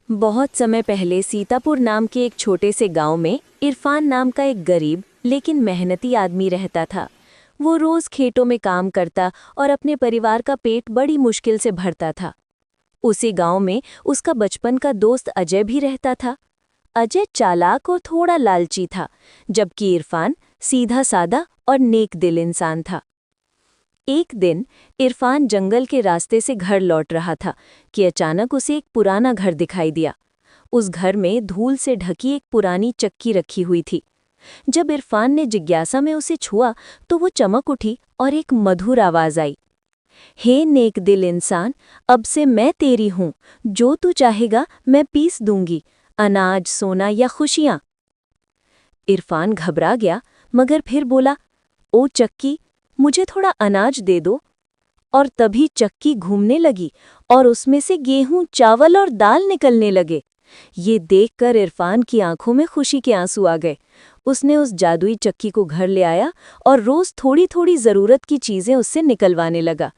बहुत समय पहले सीतापुर नाम के एक छोटे से गांव में इरफान नाम का एक गरीब लेकिन मेहनती आदमी रहता था। वो रोज खेतों में काम करता और अपने परिवार का पेट बड़ी मुश्किल से भरता था। उसी गांव में उसका बचपन का दोस्त अजय भी रहता था। अजय चालाक और थोड़ा लालची था, जबकि इरफान सीधा सादा और नेक दिल इंसान था। एक दिन इरफान जंगल के रास्ते से घर लौट रहा था कि अचानक उसे एक पुराना घर दिखाई दिया। उस घर में धूल से ढकी एक पुरानी चक्की रखी हुई थी। जब इरफान ने जिज्ञासा में उसे छुआ तो वो चमक उठी और एक मधुर आवाज आई, हे नेक दिल इंसान, अब से मैं तेरी हूँ, जो तू चाहेगा मैं पीस दूंगी, अनाज, सोना या खुशियाँ। इरफान घबरा गया, मगर फिर बोला, ओ चक्की, मुझे थोड़ा अनाज दे दो। और तभी चक्की घूमने लगी और उसमें से गेहूं, चावल और दाल निकलने लगे। ये देखकर इरफान की आंखों में खुशी के आंसू आ गए। उसने उस जादुई चक्की को घर ले आया और रोज थोड़ी थोड़ी जरूरत की चीजें उससे निकलवाने लगा।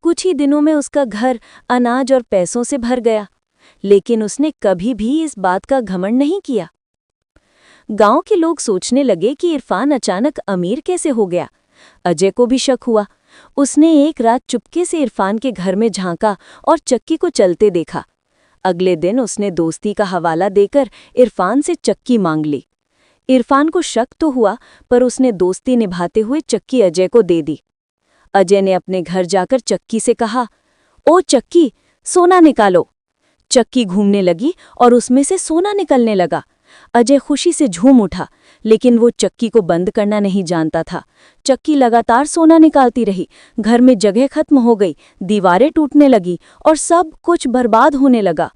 कुछ ही दिनों में उसका घर अनाज और पैसों से भर गया। लेकिन उसने कभी भी इस बात का घमंड नहीं किया। गांव के लोग सोचने लगे कि इरफान अचानक अमीर कैसे हो गया। अजय को भी शक हुआ। उसने एक रात चुपके से इरफान के घर में झांका और चक्की को चलते देखा। अगले दिन उसने दोस्ती का हवाला देकर इरफान से चक्की मांग ली। इरफान को शक तो हुआ, पर उसने दोस्ती निभाते हुए चक्की अजय को दे दी। अजय ने अपने घर जाकर चक्की से कहा, ओ चक्की, सोना निकालो। चक्की घूमने लगी और उसमें से सोना निकलने लगा। अजय खुशी से झूम उठा, लेकिन वो चक्की को बंद करना नहीं जानता था। चक्की लगातार सोना निकालती रही। घर में जगह खत्म हो गई, दीवारें टूटने लगी और सब कुछ बर्बाद होने लगा।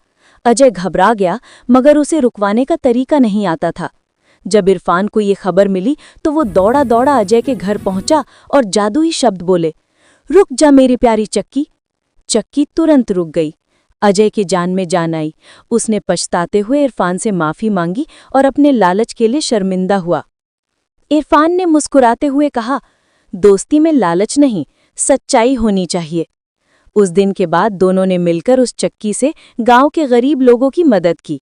अजय घबरा गया, मगर उसे रुकवाने का तरीका नहीं आता था। जब इरफान को ये खबर मिली तो वो दौड़ा दौड़ा अजय के घर पहुंचा और जादुई शब्द बोले, रुक जा मेरी प्यारी चक्की। चक्की तुरंत रुक गई। अजय की जान में जान आई। उसने पछताते हुए इरफान से माफी मांगी और अपने लालच के लिए शर्मिंदा हुआ। इरफान ने मुस्कुराते हुए कहा, दोस्ती में लालच नहीं, सच्चाई होनी चाहिए। उस दिन के बाद दोनों ने मिलकर उस चक्की से गांव के गरीब लोगों की मदद की।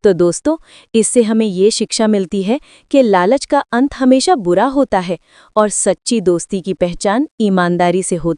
तो दोस्तों, इससे हमें ये शिक्षा मिलती है कि लालच का अंत हमेशा बुरा होता है और सच्ची दोस्ती की पहचान ईमानदारी से होती है।